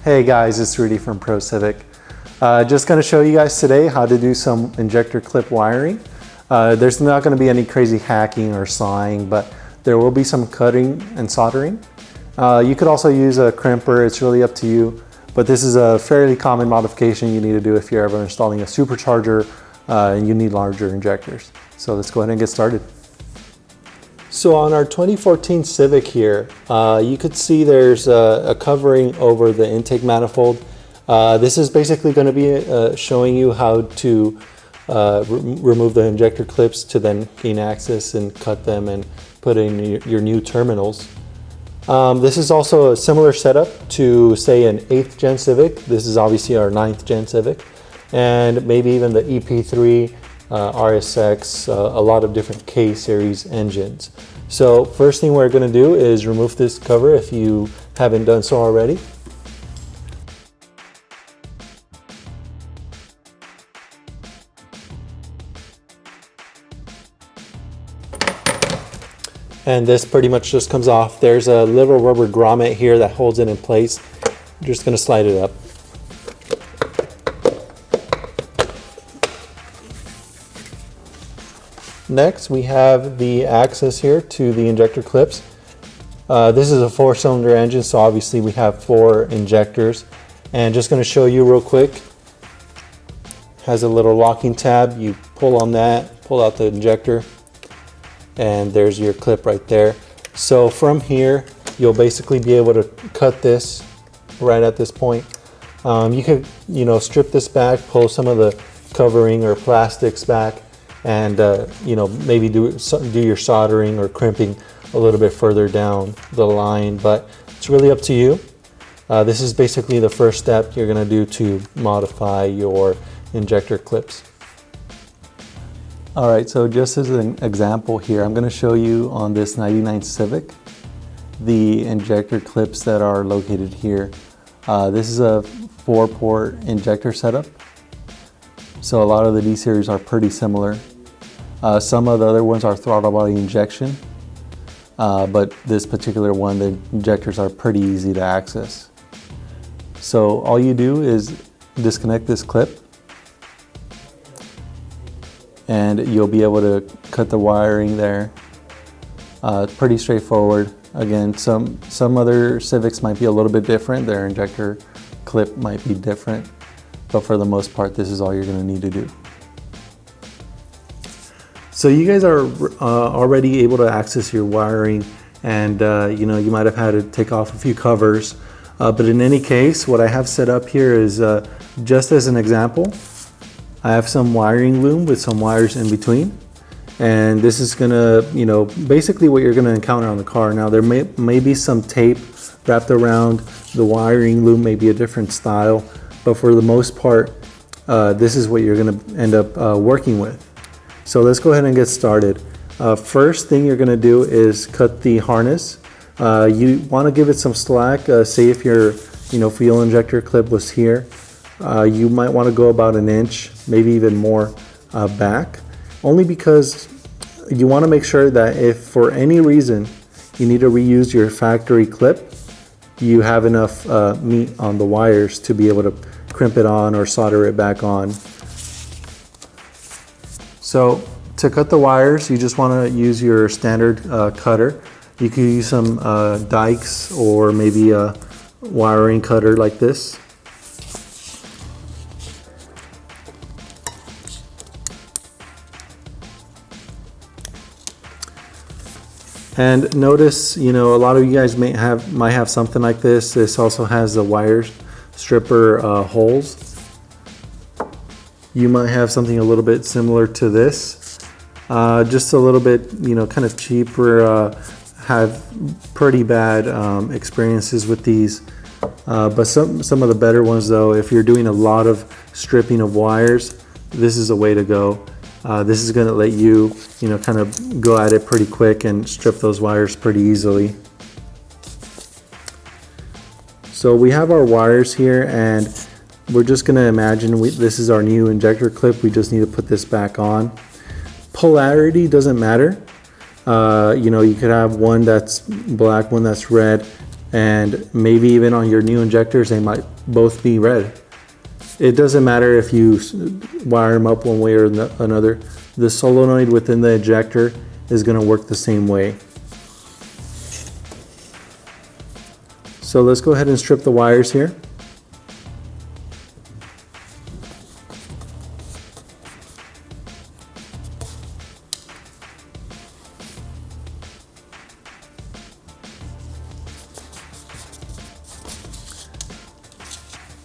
Hey guys, it's Rudy from Civics. Just going to show you guys today how to do some injector clip wiring. There's not going to be any crazy hacking or sawing, but there will be some cutting and soldering. You could also use a crimper, it's really up to you, but this is a fairly common modification you need to do if you're ever installing a supercharger and you need larger injectors. So let's go ahead and get started. So on our 2014 Civic here, you could see there's a covering over the intake manifold. This is basically going to be showing you how to remove the injector clips to then gain access and cut them and put in your new terminals. This is also a similar setup to, say, an 8th gen Civic. This is obviously our 9th gen Civic, and maybe even the EP3, RSX, a lot of different K series engines. So first thing we're going to do is remove this cover if you haven't done so already. And this pretty much just comes off. There's a little rubber grommet here that holds it in place. I'm just going to slide it up. Next, we have the access here to the injector clips. This is a 4-cylinder engine, so obviously we have 4 injectors. And just going to show you real quick. Has a little locking tab. You pull on that, pull out the injector, and there's your clip right there. So from here, you'll basically be able to cut this right at this point. You could, strip this back, pull some of the covering or plastics back, and maybe do your soldering or crimping a little bit further down the line, but it's really up to you. This is basically the first step you're going to do to modify your injector clips. All right, so just as an example here, I'm going to show you on this 99 Civic the injector clips that are located here. This is a 4-port injector setup, so a lot of the D series are pretty similar. Some of the other ones are throttle body injection, but this particular one, the injectors are pretty easy to access. So all you do is disconnect this clip, and you'll be able to cut the wiring there. Pretty straightforward. Again, some other Civics might be a little bit different. Their injector clip might be different, but for the most part, this is all you're going to need to do. So you guys are already able to access your wiring, and you might have had to take off a few covers, but in any case, what I have set up here is just as an example. I have some wiring loom with some wires in between, and this is gonna, basically what you're gonna encounter on the car. Now there may be some tape wrapped around the wiring loom, maybe a different style, but for the most part, this is what you're gonna end up working with. So let's go ahead and get started. First thing you're gonna do is cut the harness. You wanna give it some slack. Say if your fuel injector clip was here, you might want to go about 1 inch, maybe even more back, only because you want to make sure that if for any reason you need to reuse your factory clip, you have enough meat on the wires to be able to crimp it on or solder it back on. So to cut the wires, you just want to use your standard cutter. You could use some dikes or maybe a wiring cutter like this. And notice, a lot of you guys might have something like this. This also has the wire stripper holes. You might have something a little bit similar to this. Just a little bit, kind of cheaper. Have pretty bad experiences with these. But some of the better ones, though, if you're doing a lot of stripping of wires, this is a way to go. This is going to let you, kind of go at it pretty quick and strip those wires pretty easily. So we have our wires here, and we're just going to imagine this is our new injector clip. We just need to put this back on. Polarity doesn't matter. You could have one that's black, one that's red, and maybe even on your new injectors, they might both be red. It doesn't matter if you wire them up one way or another. The solenoid within the injector is going to work the same way. So let's go ahead and strip the wires here.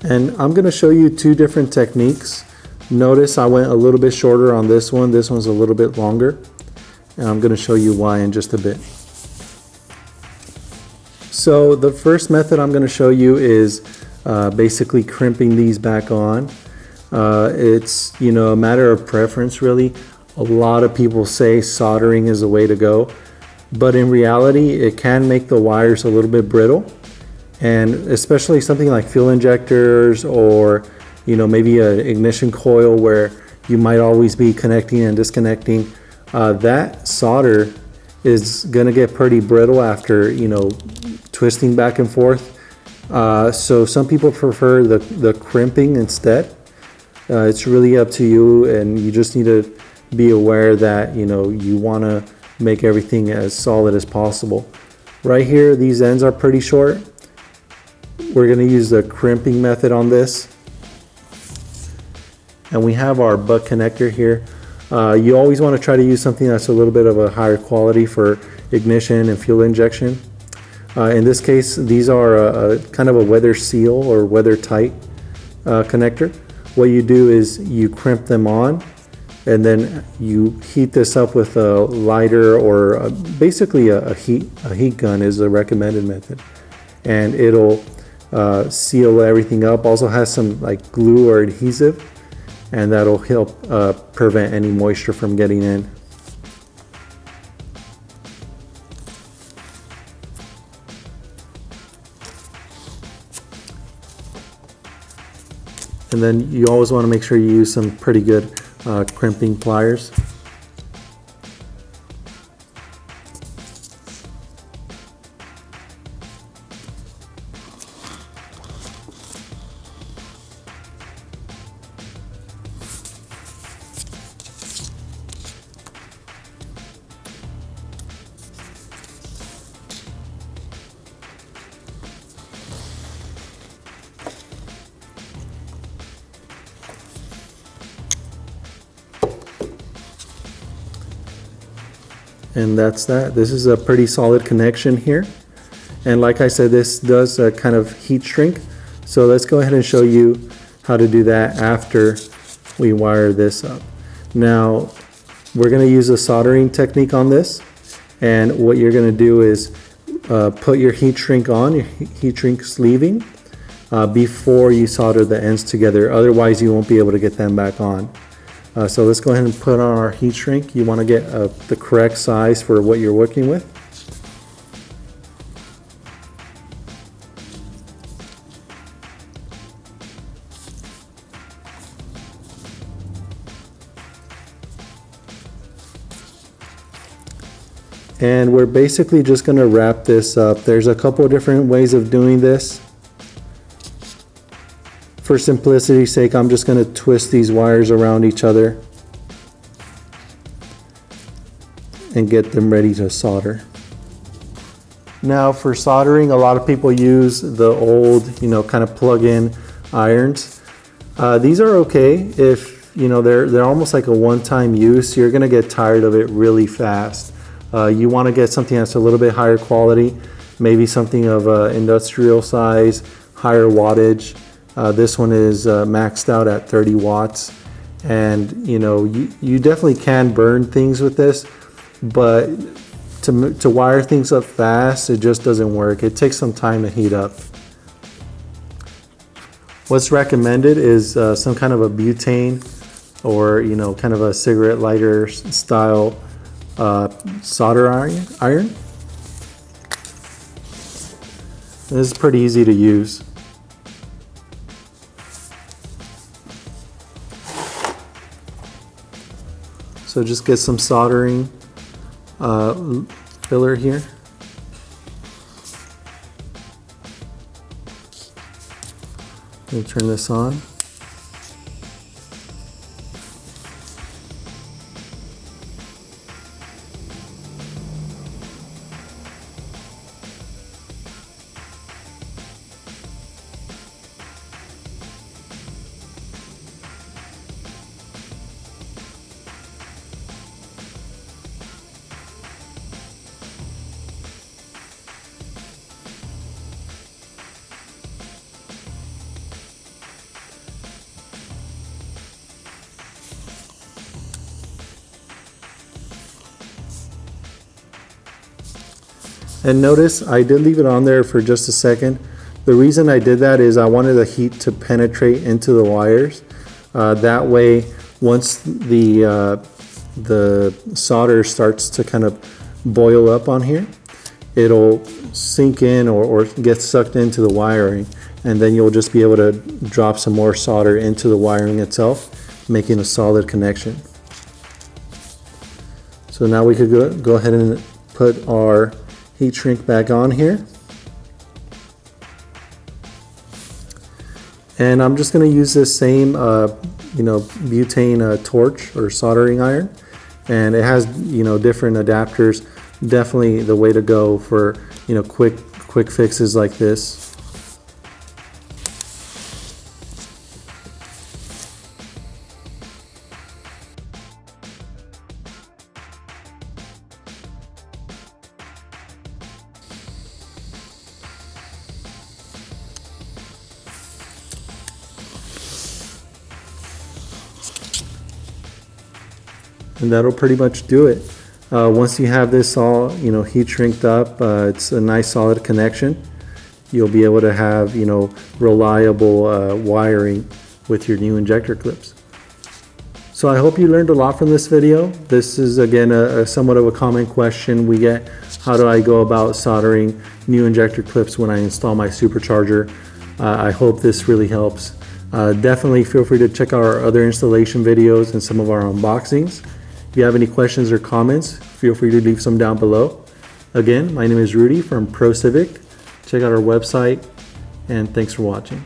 And I'm going to show you two different techniques. Notice I went a little bit shorter on this one. This one's a little bit longer. And I'm going to show you why in just a bit. So the first method I'm going to show you is basically crimping these back on. It's, you know, a matter of preference really. A lot of people say soldering is the way to go. But in reality, it can make the wires a little bit brittle. And especially something like fuel injectors, or you know, maybe an ignition coil where you might always be connecting and disconnecting, that solder is going to get pretty brittle after, you know, twisting back and forth. So some people prefer the crimping instead. It's really up to you, and you just need to be aware that, you know, you want to make everything as solid as possible. Right here, these ends are pretty short. We're going to use the crimping method on this. And we have our butt connector here. You always want to try to use something that's a little bit of a higher quality for ignition and fuel injection. In this case, these are a kind of a weather seal or weather tight connector. What you do is you crimp them on, and then you heat this up with a lighter, or basically a heat gun is the recommended method. And it'll seal everything up. Also has some like glue or adhesive, and that'll help prevent any moisture from getting in. And then you always want to make sure you use some pretty good crimping pliers. And that's that. This is a pretty solid connection here. And like I said, this does kind of heat shrink. So let's go ahead and show you how to do that after we wire this up. Now, we're going to use a soldering technique on this. And what you're going to do is put your heat shrink on, your heat shrink sleeving, before you solder the ends together. Otherwise, you won't be able to get them back on. So let's go ahead and put on our heat shrink. You want to get the correct size for what you're working with. And we're basically just going to wrap this up. There's a couple of different ways of doing this. For simplicity's sake, I'm just going to twist these wires around each other and get them ready to solder. Now for soldering, a lot of people use the old, you know, kind of plug-in irons. These are okay if, you know, they're almost like a one-time use. You're going to get tired of it really fast. You want to get something that's a little bit higher quality, maybe something of industrial size, higher wattage. This one is maxed out at 30 watts, and you know, you definitely can burn things with this, but to wire things up fast, it just doesn't work. It takes some time to heat up. What's recommended is some kind of a butane, or you know, kind of a cigarette lighter style solder iron. This is pretty easy to use. So just get some soldering filler here. We'll turn this on. And notice I did leave it on there for just a second. The reason I did that is I wanted the heat to penetrate into the wires. That way, once the solder starts to kind of boil up on here, it'll sink in or get sucked into the wiring, and then you'll just be able to drop some more solder into the wiring itself, making a solid connection. So now we could go ahead and put our heat shrink back on here. And I'm just going to use this same butane torch or soldering iron, and it has different adapters. Definitely the way to go for quick fixes like this. And that'll pretty much do it. Once you have this all heat shrinked up, it's a nice solid connection. You'll be able to have reliable wiring with your new injector clips. So I hope you learned a lot from this video. This is again a somewhat of a common question we get. How do I go about soldering new injector clips when I install my supercharger? I hope this really helps. Definitely feel free to check out our other installation videos and some of our unboxings. If you have any questions or comments, feel free to leave some down below. Again, my name is Rudy from Civics. Check out our website, and thanks for watching.